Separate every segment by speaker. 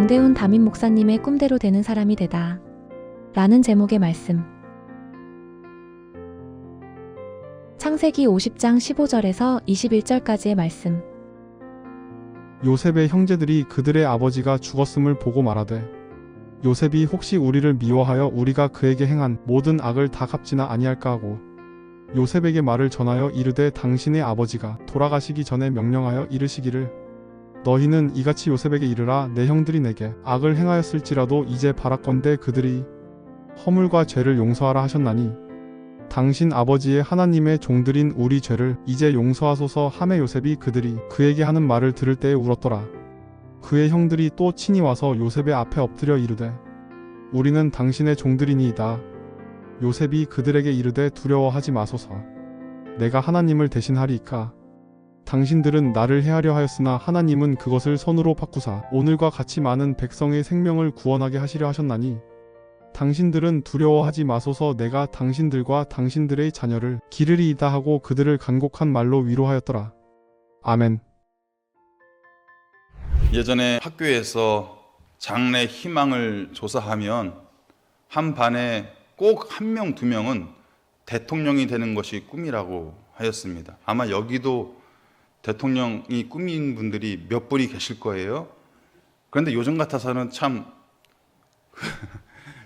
Speaker 1: 정대훈 담임 목사님의 꿈대로 되는 사람이 되다 라는 제목의 말씀. 창세기 50장 15절에서 21절까지의 말씀.
Speaker 2: 요셉의 형제들이 그들의 아버지가 죽었음을 보고 말하되 요셉이 혹시 우리를 미워하여 우리가 그에게 행한 모든 악을 다 갚지나 아니할까 하고 요셉에게 말을 전하여 이르되 당신의 아버지가 돌아가시기 전에 명령하여 이르시기를 너희는 이같이 요셉에게 이르라 내 형들이 내게 악을 행하였을지라도 이제 바라건대 그들이 허물과 죄를 용서하라 하셨나니 당신 아버지의 하나님의 종들인 우리 죄를 이제 용서하소서 하매 요셉이 그들이 그에게 하는 말을 들을 때에 울었더라. 그의 형들이 또 친히 와서 요셉의 앞에 엎드려 이르되 우리는 당신의 종들이니이다. 요셉이 그들에게 이르되 두려워하지 마소서. 내가 하나님을 대신하리이까. 당신들은 나를 해하려 하였으나 하나님은 그것을 선으로 바꾸사 오늘과 같이 많은 백성의 생명을 구원하게 하시려 하셨나니 당신들은 두려워하지 마소서. 내가 당신들과 당신들의 자녀를 기르리이다 하고 그들을 간곡한 말로 위로하였더라. 아멘.
Speaker 3: 예전에 학교에서 장래 희망을 조사하면 한 반에 꼭 한 명, 두 명은 대통령이 되는 것이 꿈이라고 하였습니다. 아마 여기도 대통령이 꿈인 분들이 몇 분이 계실 거예요. 그런데 요즘 같아서는 참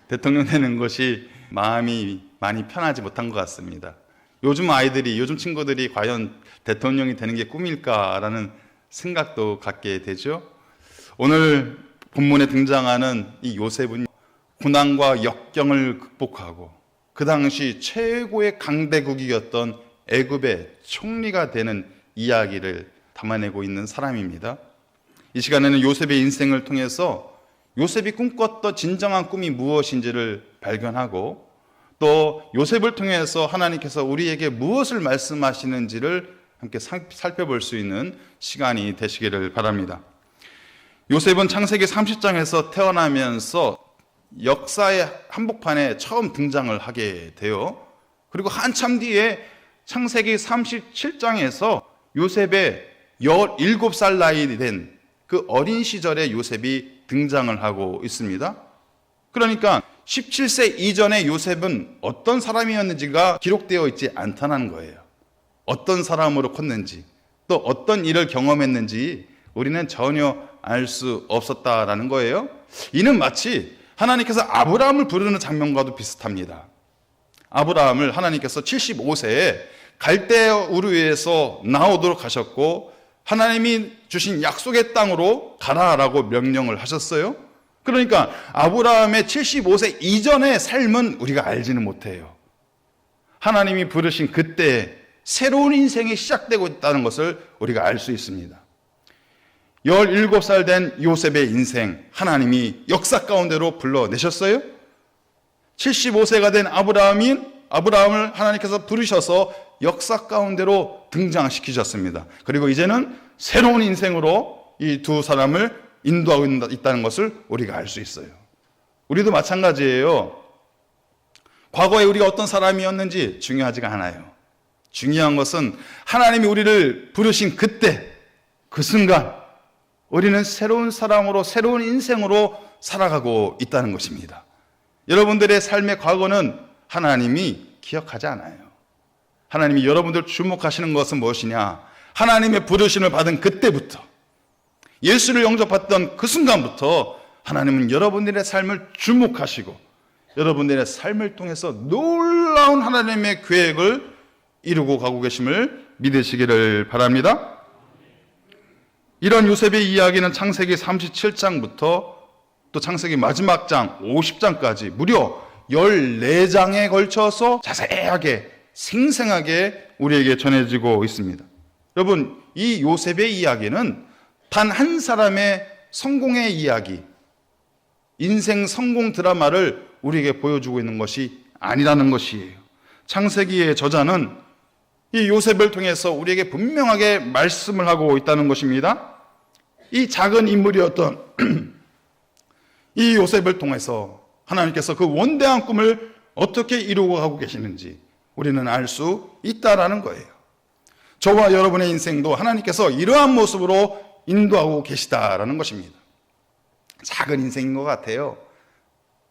Speaker 3: 대통령 되는 것이 마음이 많이 편하지 못한 것 같습니다. 요즘 아이들이, 요즘 친구들이 과연 대통령이 되는 게 꿈일까라는 생각도 갖게 되죠. 오늘 본문에 등장하는 이 요셉은 고난과 역경을 극복하고 그 당시 최고의 강대국이었던 애굽의 총리가 되는 이야기를 담아내고 있는 사람입니다. 이 시간에는 요셉의 인생을 통해서 요셉이 꿈꿨던 진정한 꿈이 무엇인지를 발견하고 또 요셉을 통해서 하나님께서 우리에게 무엇을 말씀하시는지를 함께 살펴볼 수 있는 시간이 되시기를 바랍니다. 요셉은 창세기 30장에서 태어나면서 역사의 한복판에 처음 등장을 하게 돼요. 그리고 한참 뒤에 창세기 37장에서 요셉의 17살 나이 된 그 어린 시절의 요셉이 등장을 하고 있습니다. 그러니까 17세 이전의 요셉은 어떤 사람이었는지가 기록되어 있지 않다는 거예요. 어떤 사람으로 컸는지 또 어떤 일을 경험했는지 우리는 전혀 알 수 없었다라는 거예요. 이는 마치 하나님께서 아브라함을 부르는 장면과도 비슷합니다. 아브라함을 하나님께서 75세에 갈대아 우르에서 나오도록 하셨고 하나님이 주신 약속의 땅으로 가라라고 명령을 하셨어요. 그러니까 아브라함의 75세 이전의 삶은 우리가 알지는 못해요. 하나님이 부르신 그때 새로운 인생이 시작되고 있다는 것을 우리가 알 수 있습니다. 17살 된 요셉의 인생 하나님이 역사 가운데로 불러내셨어요. 75세가 된 아브라함을 하나님께서 부르셔서 역사 가운데로 등장시키셨습니다. 그리고 이제는 새로운 인생으로 이 두 사람을 인도하고 있다는 것을 우리가 알 수 있어요. 우리도 마찬가지예요. 과거에 우리가 어떤 사람이었는지 중요하지가 않아요. 중요한 것은 하나님이 우리를 부르신 그때 그 순간 우리는 새로운 사람으로 새로운 인생으로 살아가고 있다는 것입니다. 여러분들의 삶의 과거는 하나님이 기억하지 않아요. 하나님이 여러분들 주목하시는 것은 무엇이냐? 하나님의 부르심을 받은 그때부터 예수를 영접했던 그 순간부터 하나님은 여러분들의 삶을 주목하시고 여러분들의 삶을 통해서 놀라운 하나님의 계획을 이루고 가고 계심을 믿으시기를 바랍니다. 이런 요셉의 이야기는 창세기 37장부터 또 창세기 마지막 장 50장까지 무려 14장에 걸쳐서 자세하게 생생하게 우리에게 전해지고 있습니다. 여러분, 이 요셉의 이야기는 단 한 사람의 성공의 이야기, 인생 성공 드라마를 우리에게 보여주고 있는 것이 아니라는 것이에요. 창세기의 저자는 이 요셉을 통해서 우리에게 분명하게 말씀을 하고 있다는 것입니다. 이 작은 인물이었던 이 요셉을 통해서 하나님께서 그 원대한 꿈을 어떻게 이루고 가고 계시는지 우리는 알 수 있다라는 거예요. 저와 여러분의 인생도 하나님께서 이러한 모습으로 인도하고 계시다라는 것입니다. 작은 인생인 것 같아요.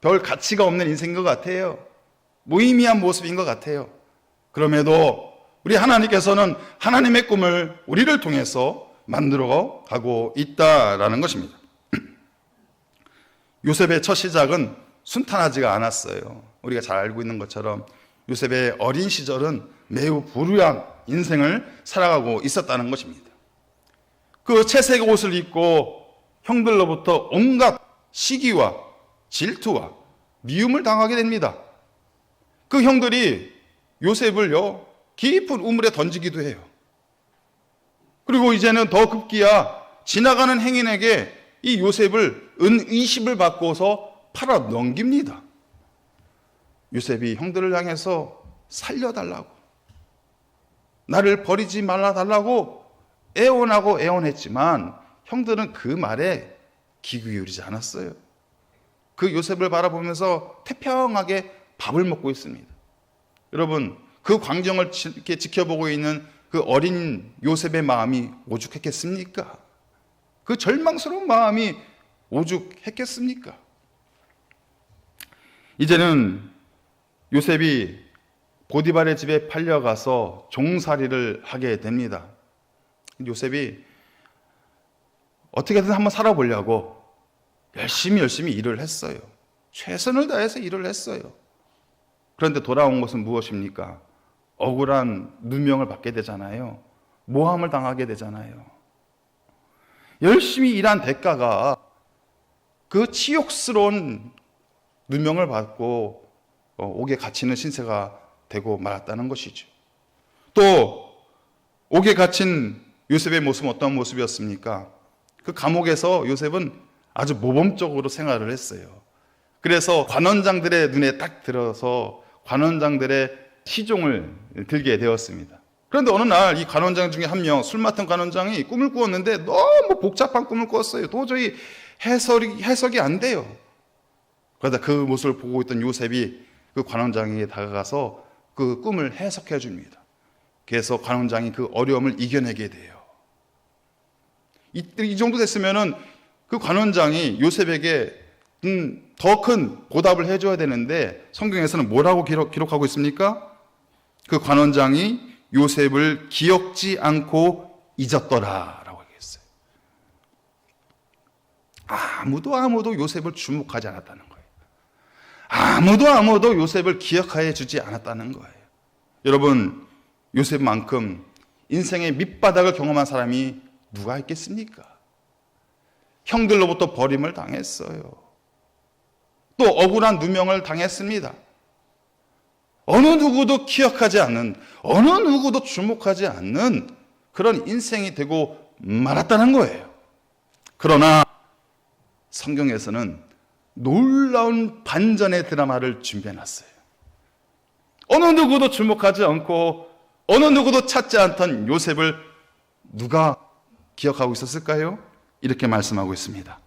Speaker 3: 별 가치가 없는 인생인 것 같아요. 무의미한 모습인 것 같아요. 그럼에도 우리 하나님께서는 하나님의 꿈을 우리를 통해서 만들어 가고 있다라는 것입니다. 요셉의 첫 시작은 순탄하지가 않았어요. 우리가 잘 알고 있는 것처럼 요셉의 어린 시절은 매우 불우한 인생을 살아가고 있었다는 것입니다. 그 채색 옷을 입고 형들로부터 온갖 시기와 질투와 미움을 당하게 됩니다. 그 형들이 요셉을요 깊은 우물에 던지기도 해요. 그리고 이제는 더 급기야 지나가는 행인에게 이 요셉을 은 20을 바꿔서 팔아 넘깁니다. 요셉이 형들을 향해서 살려달라고, 나를 버리지 말아달라고 애원하고 애원했지만 형들은 그 말에 귀 기울이지 않았어요. 그 요셉을 바라보면서 태평하게 밥을 먹고 있습니다. 여러분, 그 광경을 이렇게 지켜보고 있는 그 어린 요셉의 마음이 오죽했겠습니까? 그 절망스러운 마음이 오죽했겠습니까? 이제는 요셉이 보디발의 집에 팔려가서 종살이를 하게 됩니다. 요셉이 어떻게든 한번 살아보려고 열심히 일을 했어요. 최선을 다해서 일을 했어요. 그런데 돌아온 것은 무엇입니까? 억울한 누명을 받게 되잖아요. 모함을 당하게 되잖아요. 열심히 일한 대가가 그 치욕스러운 누명을 받고 옥에 갇히는 신세가 되고 말았다는 것이죠. 또 옥에 갇힌 요셉의 모습은 어떤 모습이었습니까? 그 감옥에서 요셉은 아주 모범적으로 생활을 했어요. 그래서 관원장들의 눈에 딱 들어서 관원장들의 시종을 들게 되었습니다. 그런데 어느 날 이 관원장 중에 한 명, 술 맡은 관원장이 꿈을 꾸었는데 너무 복잡한 꿈을 꾸었어요. 도저히 해석이 안 돼요. 그러다 그 모습을 보고 있던 요셉이 그 관원장에게 다가가서 그 꿈을 해석해 줍니다. 그래서 관원장이 그 어려움을 이겨내게 돼요. 이 정도 됐으면은 그 관원장이 요셉에게 더 큰 보답을 해줘야 되는데 성경에서는 뭐라고 기록하고 있습니까? 그 관원장이 요셉을 기억지 않고 잊었더라 라고 얘기했어요. 아무도 요셉을 주목하지 않았다는 거예요. 아무도 요셉을 기억하여 주지 않았다는 거예요. 여러분, 요셉만큼 인생의 밑바닥을 경험한 사람이 누가 있겠습니까? 형들로부터 버림을 당했어요. 또 억울한 누명을 당했습니다. 어느 누구도 기억하지 않는, 어느 누구도 주목하지 않는 그런 인생이 되고 말았다는 거예요. 그러나 성경에서는 놀라운 반전의 드라마를 준비해놨어요. 어느 누구도 주목하지 않고 어느 누구도 찾지 않던 요셉을 누가 기억하고 있었을까요? 이렇게 말씀하고 있습니다.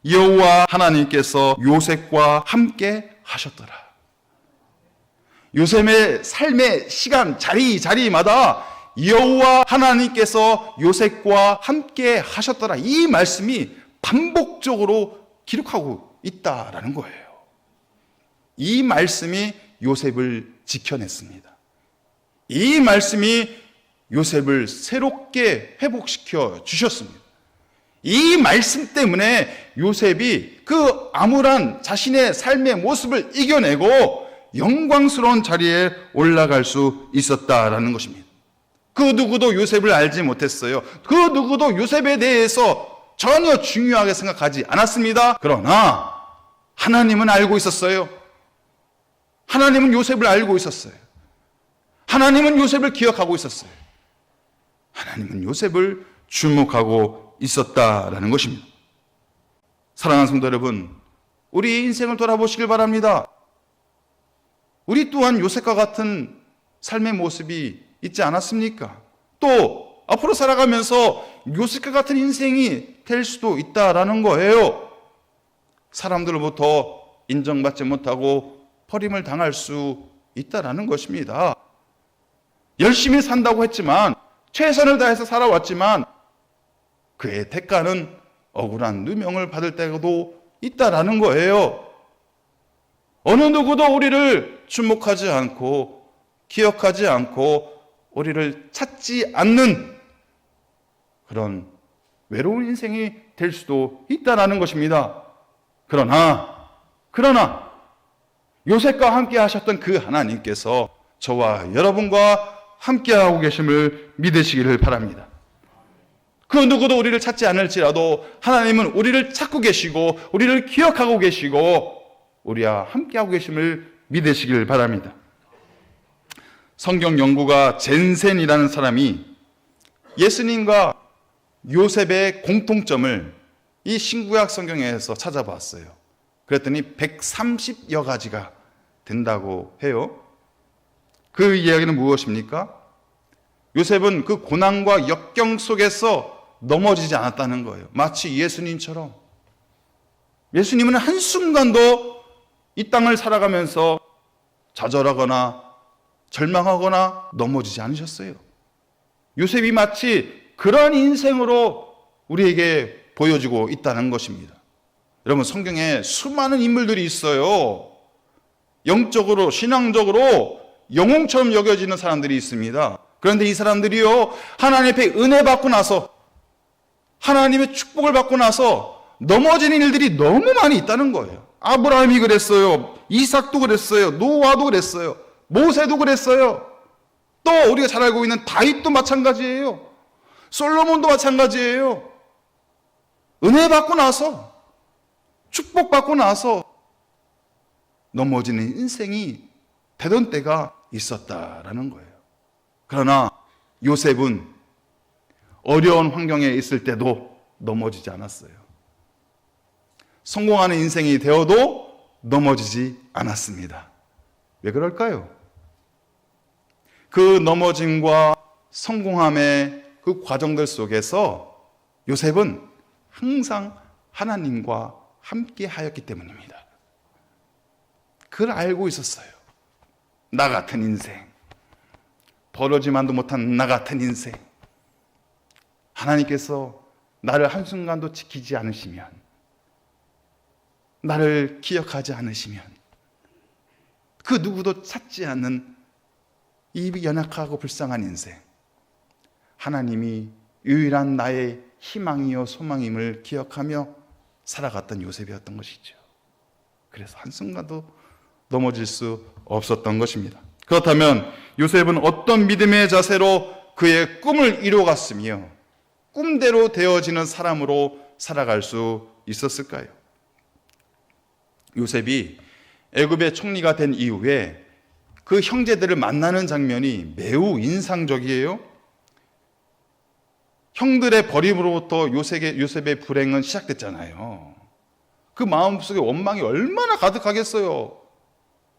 Speaker 3: 여호와 하나님께서 요셉과 함께 하셨더라. 요셉의 삶의 시간, 자리마다 여호와 하나님께서 요셉과 함께 하셨더라. 이 말씀이 반복적으로 기록하고 있다라는 거예요. 이 말씀이 요셉을 지켜냈습니다. 이 말씀이 요셉을 새롭게 회복시켜 주셨습니다. 이 말씀 때문에 요셉이 그 암울한 자신의 삶의 모습을 이겨내고 영광스러운 자리에 올라갈 수 있었다라는 것입니다. 그 누구도 요셉을 알지 못했어요. 그 누구도 요셉에 대해서 전혀 중요하게 생각하지 않았습니다. 그러나 하나님은 알고 있었어요. 하나님은 요셉을 알고 있었어요. 하나님은 요셉을 기억하고 있었어요. 하나님은 요셉을 주목하고 있었다라는 것입니다. 사랑하는 성도 여러분, 우리 인생을 돌아보시길 바랍니다. 우리 또한 요셉과 같은 삶의 모습이 있지 않았습니까? 또 앞으로 살아가면서 요셉과 같은 인생이 될 수도 있다라는 거예요. 사람들로부터 인정받지 못하고 버림을 당할 수 있다라는 것입니다. 열심히 산다고 했지만, 최선을 다해서 살아왔지만 그의 대가는 억울한 누명을 받을 때도 있다라는 거예요. 어느 누구도 우리를 주목하지 않고 기억하지 않고 우리를 찾지 않는 그런 외로운 인생이 될 수도 있다라는 것입니다. 그러나 요셉과 함께 하셨던 그 하나님께서 저와 여러분과 함께하고 계심을 믿으시기를 바랍니다. 그 누구도 우리를 찾지 않을지라도 하나님은 우리를 찾고 계시고 우리를 기억하고 계시고 우리와 함께하고 계심을 믿으시길 바랍니다. 성경 연구가 젠센이라는 사람이 예수님과 요셉의 공통점을 이 신구약 성경에서 찾아봤어요. 그랬더니 130여 가지가 된다고 해요. 그 이야기는 무엇입니까? 요셉은 그 고난과 역경 속에서 넘어지지 않았다는 거예요. 마치 예수님처럼. 예수님은 한순간도 이 땅을 살아가면서 좌절하거나 절망하거나 넘어지지 않으셨어요. 요셉이 마치 그런 인생으로 우리에게 보여지고 있다는 것입니다. 여러분, 성경에 수많은 인물들이 있어요. 영적으로, 신앙적으로 영웅처럼 여겨지는 사람들이 있습니다. 그런데 이 사람들이요, 하나님 앞에 은혜 받고 나서, 하나님의 축복을 받고 나서 넘어지는 일들이 너무 많이 있다는 거예요. 아브라함이 그랬어요. 이삭도 그랬어요. 노아도 그랬어요. 모세도 그랬어요. 또 우리가 잘 알고 있는 다윗도 마찬가지예요. 솔로몬도 마찬가지예요. 은혜 받고 나서, 축복받고 나서 넘어지는 인생이 되던 때가 있었다라는 거예요. 그러나 요셉은 어려운 환경에 있을 때도 넘어지지 않았어요. 성공하는 인생이 되어도 넘어지지 않았습니다. 왜 그럴까요? 그 넘어짐과 성공함의 그 과정들 속에서 요셉은 항상 하나님과 함께 하였기 때문입니다. 그걸 알고 있었어요. 나 같은 인생, 벌어지만도 못한 나 같은 인생, 하나님께서 나를 한순간도 지키지 않으시면, 나를 기억하지 않으시면, 그 누구도 찾지 않는 이 연약하고 불쌍한 인생, 하나님이 유일한 나의 희망이요 소망임을 기억하며 살아갔던 요셉이었던 것이죠. 그래서 한순간도 넘어질 수 없었던 것입니다. 그렇다면 요셉은 어떤 믿음의 자세로 그의 꿈을 이루어갔으며 꿈대로 되어지는 사람으로 살아갈 수 있었을까요? 요셉이 애굽의 총리가 된 이후에 그 형제들을 만나는 장면이 매우 인상적이에요. 형들의 버림으로부터 요셉의 불행은 시작됐잖아요. 그 마음속에 원망이 얼마나 가득하겠어요.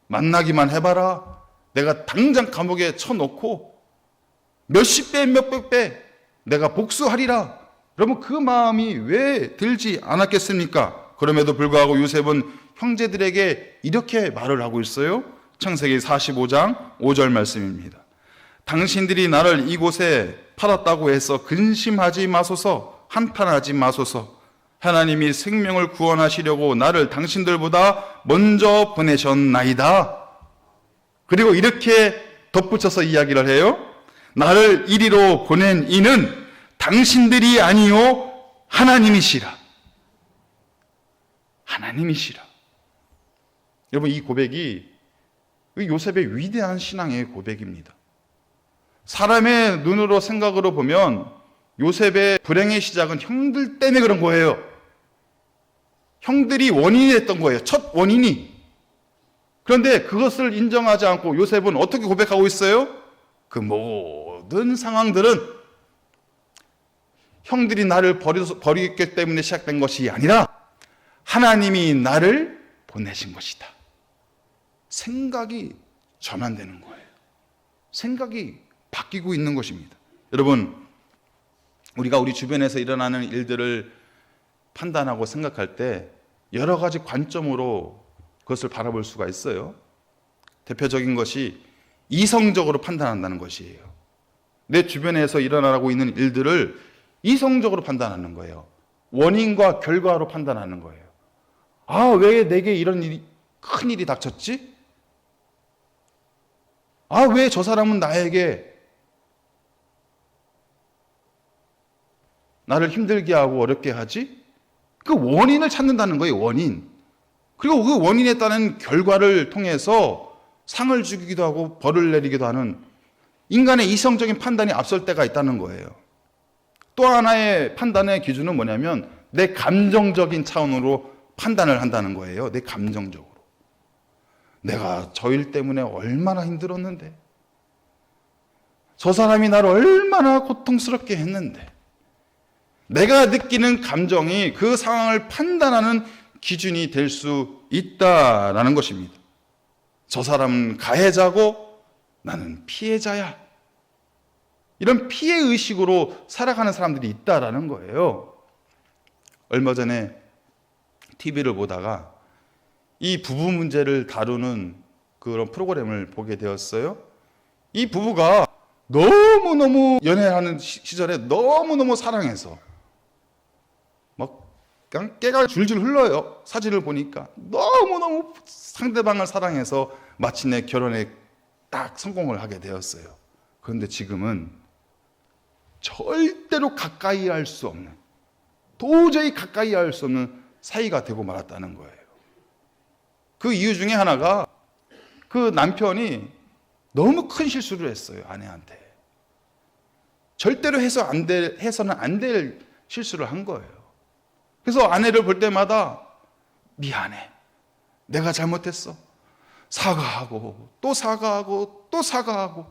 Speaker 3: 만나기만 해봐라. 내가 당장 감옥에 쳐놓고 몇십 배, 몇백 배 내가 복수하리라. 여러분, 그 마음이 왜 들지 않았겠습니까? 그럼에도 불구하고 요셉은 형제들에게 이렇게 말을 하고 있어요. 창세기 45장 5절 말씀입니다. 당신들이 나를 이곳에 팔았다고 해서 근심하지 마소서, 한탄하지 마소서. 하나님이 생명을 구원하시려고 나를 당신들보다 먼저 보내셨나이다. 그리고 이렇게 덧붙여서 이야기를 해요. 나를 이리로 보낸 이는 당신들이 아니요 하나님이시라. 하나님이시라. 여러분, 이 고백이 요셉의 위대한 신앙의 고백입니다. 사람의 눈으로 생각으로 보면 요셉의 불행의 시작은 형들 때문에 그런 거예요. 형들이 원인이 됐던 거예요. 첫 원인이. 그런데 그것을 인정하지 않고 요셉은 어떻게 고백하고 있어요? 그 모든 상황들은 형들이 나를 버리기 때문에 시작된 것이 아니라 하나님이 나를 보내신 것이다. 생각이 전환되는 거예요. 생각이 바뀌고 있는 것입니다. 여러분, 우리가 우리 주변에서 일어나는 일들을 판단하고 생각할 때 여러 가지 관점으로 그것을 바라볼 수가 있어요. 대표적인 것이 이성적으로 판단한다는 것이에요. 내 주변에서 일어나고 있는 일들을 이성적으로 판단하는 거예요. 원인과 결과로 판단하는 거예요. 아, 왜 내게 이런 일이, 큰 일이 닥쳤지? 아, 왜 저 사람은 나에게 나를 힘들게 하고 어렵게 하지? 그 원인을 찾는다는 거예요, 원인. 그리고 그 원인에 따른 결과를 통해서 상을 주기도 하고 벌을 내리기도 하는 인간의 이성적인 판단이 앞설 때가 있다는 거예요. 또 하나의 판단의 기준은 뭐냐면 내 감정적인 차원으로 판단을 한다는 거예요. 내 감정적으로. 내가 저 일 때문에 얼마나 힘들었는데, 저 사람이 나를 얼마나 고통스럽게 했는데, 내가 느끼는 감정이 그 상황을 판단하는 기준이 될 수 있다라는 것입니다. 저 사람은 가해자고 나는 피해자야. 이런 피해의식으로 살아가는 사람들이 있다라는 거예요. 얼마 전에 TV를 보다가 이 부부 문제를 다루는 그런 프로그램을 보게 되었어요. 이 부부가 너무너무 연애하는 시절에 너무너무 사랑해서 막 그냥 깨가 줄줄 흘러요. 사진을 보니까 너무너무 상대방을 사랑해서 마침내 결혼에 딱 성공을 하게 되었어요. 그런데 지금은 절대로 가까이 할 수 없는, 도저히 가까이 할 수 없는 사이가 되고 말았다는 거예요. 그 이유 중에 하나가 그 남편이 너무 큰 실수를 했어요, 아내한테. 절대로 해서는 안 될 실수를 한 거예요. 그래서 아내를 볼 때마다 미안해, 내가 잘못했어, 사과하고 또 사과하고 또 사과하고,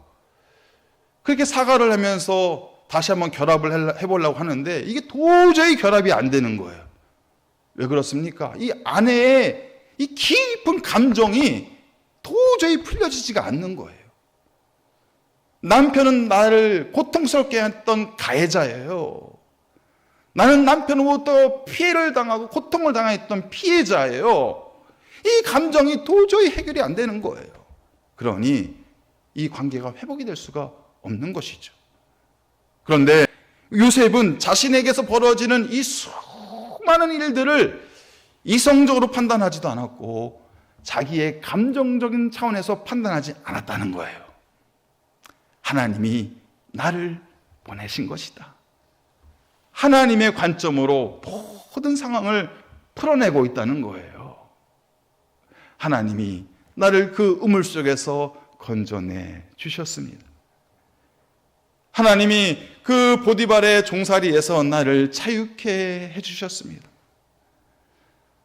Speaker 3: 그렇게 사과를 하면서 다시 한번 결합을 해보려고 하는데 이게 도저히 결합이 안 되는 거예요. 왜 그렇습니까? 이 아내의 이 깊은 감정이 도저히 풀려지지가 않는 거예요. 남편은 나를 고통스럽게 했던 가해자예요. 나는 남편으로부터 피해를 당하고 고통을 당했던 피해자예요. 이 감정이 도저히 해결이 안 되는 거예요. 그러니 이 관계가 회복이 될 수가 없는 것이죠. 그런데 요셉은 자신에게서 벌어지는 이 수많은 일들을 이성적으로 판단하지도 않았고 자기의 감정적인 차원에서 판단하지 않았다는 거예요. 하나님이 나를 보내신 것이다. 하나님의 관점으로 모든 상황을 풀어내고 있다는 거예요. 하나님이 나를 그 우물 속에서 건져내 주셨습니다. 하나님이 그 보디발의 종살이에서 나를 자유케 해주셨습니다.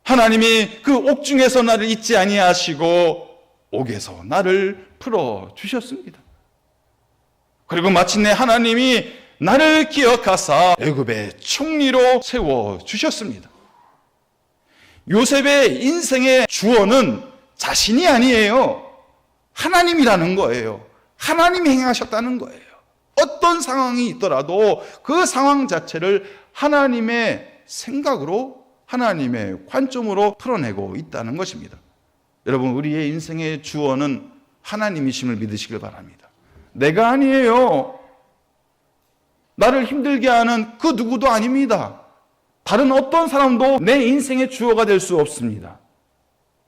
Speaker 3: 하나님이 그 옥중에서 나를 잊지 아니하시고 옥에서 나를 풀어주셨습니다. 그리고 마침내 하나님이 나를 기억하사 애굽의 총리로 세워주셨습니다. 요셉의 인생의 주어는 자신이 아니에요. 하나님이라는 거예요. 하나님이 행하셨다는 거예요. 어떤 상황이 있더라도 그 상황 자체를 하나님의 생각으로, 하나님의 관점으로 풀어내고 있다는 것입니다. 여러분, 우리의 인생의 주어는 하나님이심을 믿으시길 바랍니다. 내가 아니에요. 나를 힘들게 하는 그 누구도 아닙니다. 다른 어떤 사람도 내 인생의 주어가 될 수 없습니다.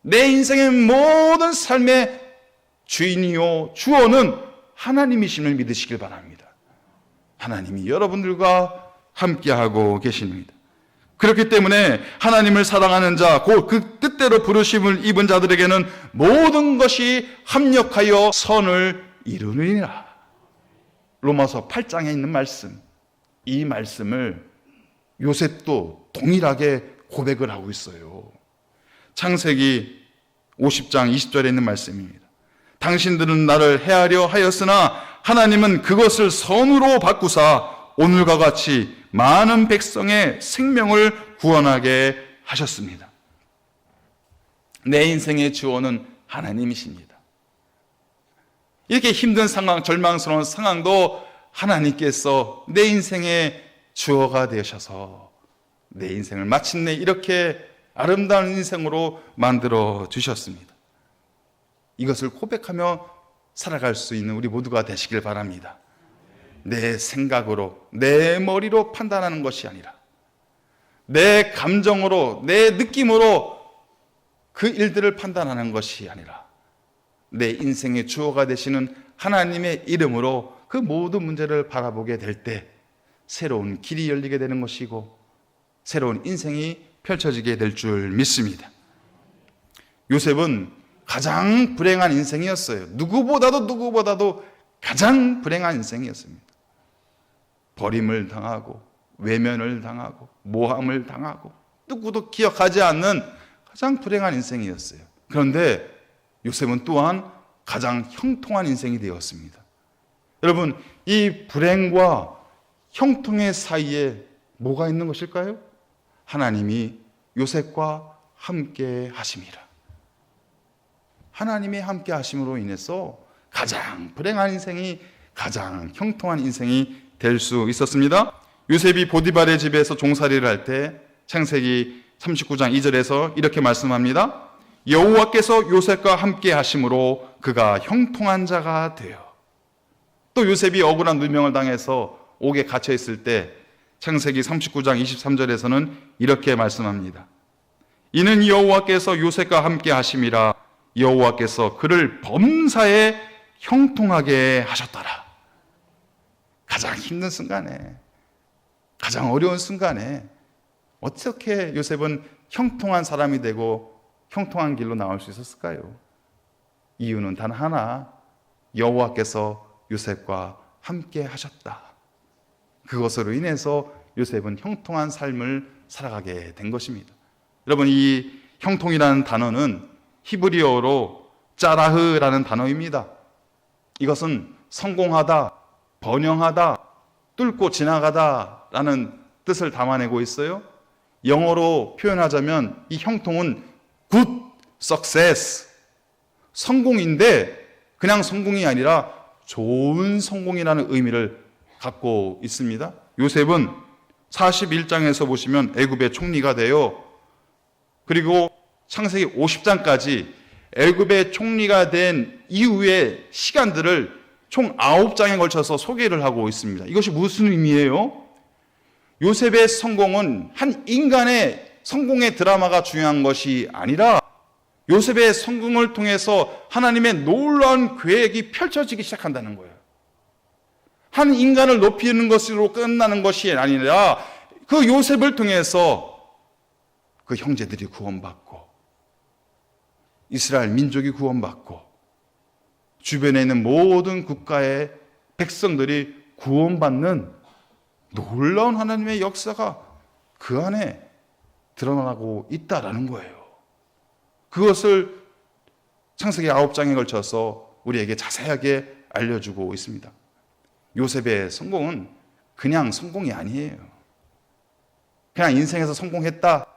Speaker 3: 내 인생의 모든 삶의 주인이요 주어는 하나님이심을 믿으시길 바랍니다. 하나님이 여러분들과 함께하고 계십니다. 그렇기 때문에 하나님을 사랑하는 자, 곧 그 뜻대로 부르심을 입은 자들에게는 모든 것이 합력하여 선을 이루느니라. 로마서 8장에 있는 말씀, 이 말씀을 요셉도 동일하게 고백을 하고 있어요. 창세기 50장 20절에 있는 말씀입니다. 당신들은 나를 해하려 하였으나 하나님은 그것을 선으로 바꾸사 오늘과 같이 많은 백성의 생명을 구원하게 하셨습니다. 내 인생의 주어는 하나님이십니다. 이렇게 힘든 상황, 절망스러운 상황도 하나님께서 내 인생의 주어가 되셔서 내 인생을 마침내 이렇게 아름다운 인생으로 만들어 주셨습니다. 이것을 고백하며 살아갈 수 있는 우리 모두가 되시길 바랍니다. 내 생각으로, 내 머리로 판단하는 것이 아니라 내 감정으로, 내 느낌으로 그 일들을 판단하는 것이 아니라 내 인생의 주어가 되시는 하나님의 이름으로 그 모든 문제를 바라보게 될 때 새로운 길이 열리게 되는 것이고 새로운 인생이 펼쳐지게 될 줄 믿습니다. 요셉은 가장 불행한 인생이었어요. 누구보다도 가장 불행한 인생이었습니다. 버림을 당하고 외면을 당하고 모함을 당하고 누구도 기억하지 않는 가장 불행한 인생이었어요. 그런데 요셉은 또한 가장 형통한 인생이 되었습니다. 여러분, 이 불행과 형통의 사이에 뭐가 있는 것일까요? 하나님이 요셉과 함께 하심이라. 하나님의 함께 하심으로 인해서 가장 불행한 인생이 가장 형통한 인생이 될 수 있었습니다. 요셉이 보디발의 집에서 종살이를 할 때 창세기 39장 2절에서 이렇게 말씀합니다. 여호와께서 요셉과 함께 하심으로 그가 형통한 자가 되어. 또 요셉이 억울한 누명을 당해서 옥에 갇혀 있을 때 창세기 39장 23절에서는 이렇게 말씀합니다. 이는 여호와께서 요셉과 함께 하심이라 여호와께서 그를 범사에 형통하게 하셨더라. 가장 힘든 순간에, 가장 어려운 순간에 어떻게 요셉은 형통한 사람이 되고 형통한 길로 나올 수 있었을까요? 이유는 단 하나, 여호와께서 요셉과 함께 하셨다. 그것으로 인해서 요셉은 형통한 삶을 살아가게 된 것입니다. 여러분, 이 형통이라는 단어는 히브리어로 짜라흐라는 단어입니다. 이것은 성공하다, 번영하다, 뚫고 지나가다 라는 뜻을 담아내고 있어요. 영어로 표현하자면 이 형통은 good success, 성공인데 그냥 성공이 아니라 좋은 성공이라는 의미를 갖고 있습니다. 요셉은 41장에서 보시면 애굽의 총리가 되어 그리고 창세기 50장까지 애굽의 총리가 된 이후의 시간들을 총 9장에 걸쳐서 소개를 하고 있습니다. 이것이 무슨 의미예요? 요셉의 성공은 한 인간의 성공의 드라마가 중요한 것이 아니라 요셉의 성공을 통해서 하나님의 놀라운 계획이 펼쳐지기 시작한다는 거예요. 한 인간을 높이는 것으로 끝나는 것이 아니라 그 요셉을 통해서 그 형제들이 구원받고 이스라엘 민족이 구원받고 주변에 있는 모든 국가의 백성들이 구원받는 놀라운 하나님의 역사가 그 안에 드러나고 있다라는 거예요. 그것을 창세기 9장에 걸쳐서 우리에게 자세하게 알려주고 있습니다. 요셉의 성공은 그냥 성공이 아니에요. 그냥 인생에서 성공했다,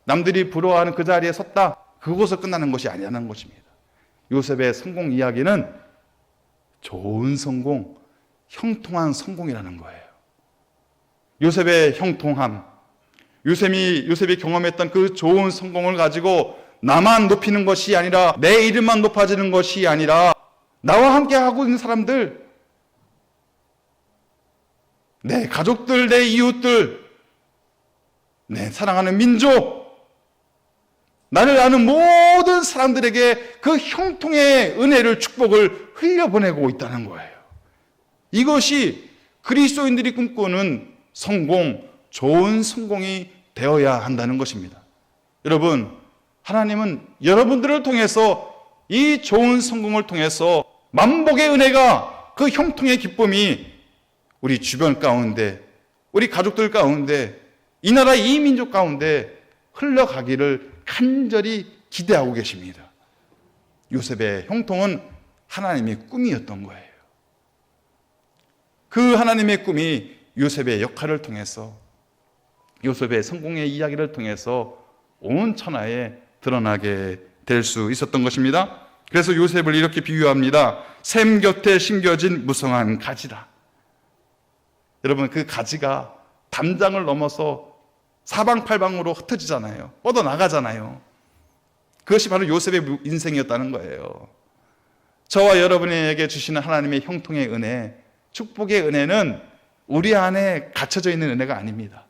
Speaker 3: 남들이 부러워하는 그 자리에 섰다, 그것으로 끝나는 것이 아니라는 것입니다. 요셉의 성공 이야기는 좋은 성공, 형통한 성공이라는 거예요. 요셉의 형통함, 요셉이 경험했던 그 좋은 성공을 가지고 나만 높이는 것이 아니라 내 이름만 높아지는 것이 아니라 나와 함께 하고 있는 사람들, 내 가족들, 내 이웃들, 내 사랑하는 민족, 나를 아는 모든 사람들에게 그 형통의 은혜를, 축복을 흘려보내고 있다는 거예요. 이것이 그리스도인들이 꿈꾸는 성공, 좋은 성공이 되어야 한다는 것입니다. 여러분, 하나님은 여러분들을 통해서 이 좋은 성공을 통해서 만복의 은혜가, 그 형통의 기쁨이 우리 주변 가운데, 우리 가족들 가운데, 이 나라 이 민족 가운데 흘러가기를 간절히 기대하고 계십니다. 요셉의 형통은 하나님의 꿈이었던 거예요. 그 하나님의 꿈이 요셉의 역할을 통해서, 요셉의 성공의 이야기를 통해서 온 천하에 드러나게 될 수 있었던 것입니다. 그래서 요셉을 이렇게 비유합니다. 샘 곁에 심겨진 무성한 가지다. 여러분, 그 가지가 담장을 넘어서 사방팔방으로 흩어지잖아요. 뻗어나가잖아요. 그것이 바로 요셉의 인생이었다는 거예요. 저와 여러분에게 주시는 하나님의 형통의 은혜, 축복의 은혜는 우리 안에 갇혀져 있는 은혜가 아닙니다.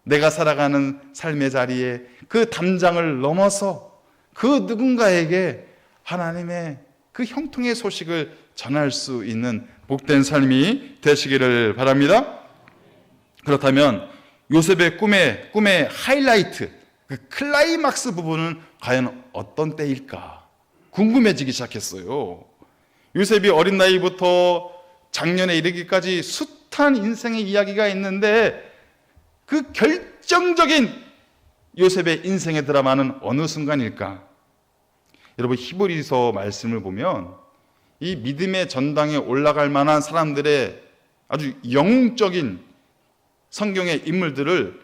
Speaker 3: 내가 살아가는 삶의 자리에 그 담장을 넘어서 그 누군가에게 하나님의 그 형통의 소식을 전할 수 있는 복된 삶이 되시기를 바랍니다. 그렇다면 요셉의 꿈의 하이라이트, 그 클라이막스 부분은 과연 어떤 때일까 궁금해지기 시작했어요. 요셉이 어린 나이부터 장년에 이르기까지 숱한 인생의 이야기가 있는데 그 결정적인 요셉의 인생의 드라마는 어느 순간일까? 여러분, 히브리서 말씀을 보면 이 믿음의 전당에 올라갈 만한 사람들의 아주 영웅적인 성경의 인물들을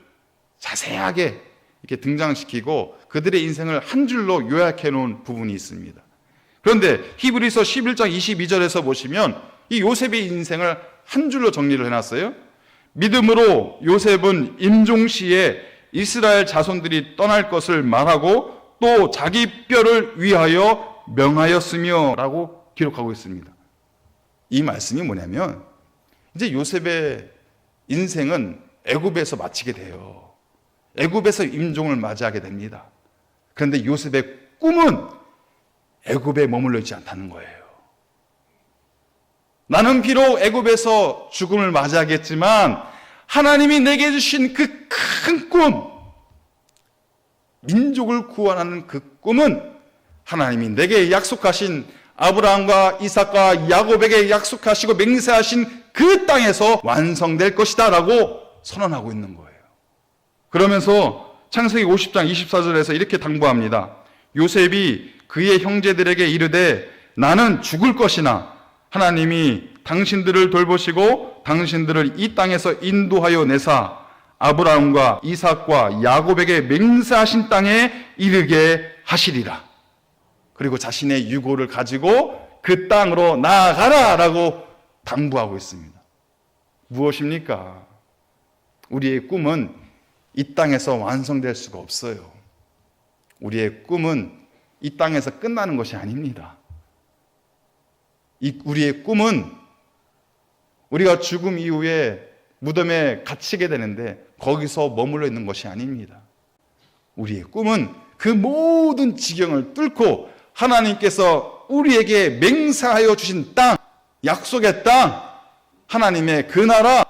Speaker 3: 자세하게 이렇게 등장시키고 그들의 인생을 한 줄로 요약해 놓은 부분이 있습니다. 그런데 히브리서 11장 22절에서 보시면 이 요셉의 인생을 한 줄로 정리를 해놨어요. 믿음으로 요셉은 임종시에 이스라엘 자손들이 떠날 것을 말하고 또 자기 뼈를 위하여 명하였으며 라고 기록하고 있습니다. 이 말씀이 뭐냐면 이제 요셉의 인생은 애굽에서 마치게 돼요. 애굽에서 임종을 맞이하게 됩니다. 그런데 요셉의 꿈은 애굽에 머물러 있지 않다는 거예요. 나는 비록 애굽에서 죽음을 맞이하겠지만 하나님이 내게 주신 그 큰 꿈, 민족을 구원하는 그 꿈은 하나님이 내게 약속하신 아브라함과 이삭과 야곱에게 약속하시고 맹세하신 그 땅에서 완성될 것이다 라고 선언하고 있는 거예요. 그러면서 창세기 50장 24절에서 이렇게 당부합니다. 요셉이 그의 형제들에게 이르되 나는 죽을 것이나 하나님이 당신들을 돌보시고 당신들을 이 땅에서 인도하여 내사 아브라함과 이삭과 야곱에게 맹세하신 땅에 이르게 하시리라. 그리고 자신의 유고를 가지고 그 땅으로 나아가라 라고 당부하고 있습니다. 무엇입니까? 우리의 꿈은 이 땅에서 완성될 수가 없어요. 우리의 꿈은 이 땅에서 끝나는 것이 아닙니다. 우리의 꿈은 우리가 죽음 이후에 무덤에 갇히게 되는데 거기서 머물러 있는 것이 아닙니다. 우리의 꿈은 그 모든 지경을 뚫고 하나님께서 우리에게 맹세하여 주신 땅, 약속의 땅, 하나님의 그 나라,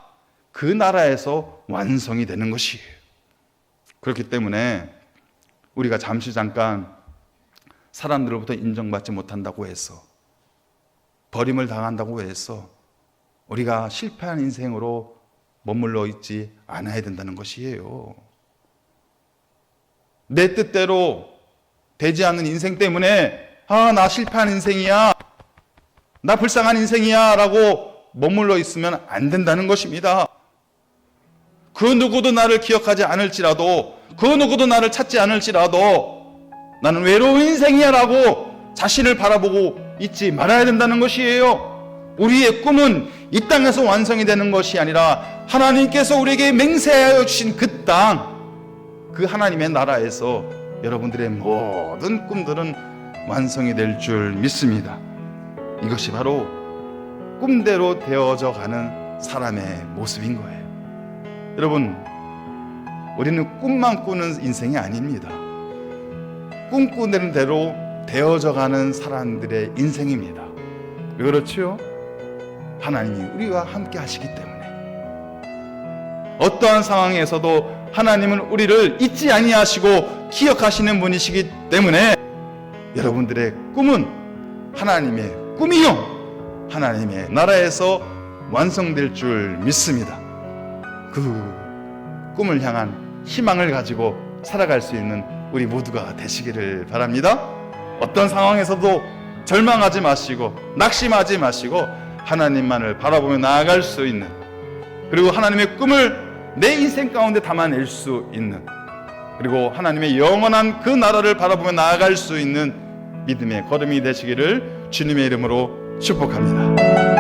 Speaker 3: 그 나라에서 완성이 되는 것이에요. 그렇기 때문에 우리가 잠깐 사람들로부터 인정받지 못한다고 해서, 버림을 당한다고 해서 우리가 실패한 인생으로 머물러 있지 않아야 된다는 것이에요. 내 뜻대로 되지 않는 인생 때문에 나 실패한 인생이야, 나 불쌍한 인생이야 라고 머물러 있으면 안 된다는 것입니다. 그 누구도 나를 기억하지 않을지라도, 그 누구도 나를 찾지 않을지라도 나는 외로운 인생이야 라고 자신을 바라보고 있지 말아야 된다는 것이에요. 우리의 꿈은 이 땅에서 완성이 되는 것이 아니라 하나님께서 우리에게 맹세하여 주신 그 땅, 그 하나님의 나라에서 여러분들의 모든 꿈들은 완성이 될 줄 믿습니다. 이것이 바로 꿈대로 되어져 가는 사람의 모습인 거예요. 여러분, 우리는 꿈만 꾸는 인생이 아닙니다. 꿈꾸는 대로 되어져 가는 사람들의 인생입니다. 왜 그렇죠? 하나님이 우리와 함께 하시기 때문에. 어떠한 상황에서도 하나님은 우리를 잊지 아니하시고 기억하시는 분이시기 때문에 여러분들의 꿈은 하나님의 꿈이요, 하나님의 나라에서 완성될 줄 믿습니다. 그 꿈을 향한 희망을 가지고 살아갈 수 있는 우리 모두가 되시기를 바랍니다. 어떤 상황에서도 절망하지 마시고 낙심하지 마시고 하나님만을 바라보며 나아갈 수 있는, 그리고 하나님의 꿈을 내 인생 가운데 담아낼 수 있는, 그리고 하나님의 영원한 그 나라를 바라보며 나아갈 수 있는 믿음의 걸음이 되시기를 주님의 이름으로 축복합니다.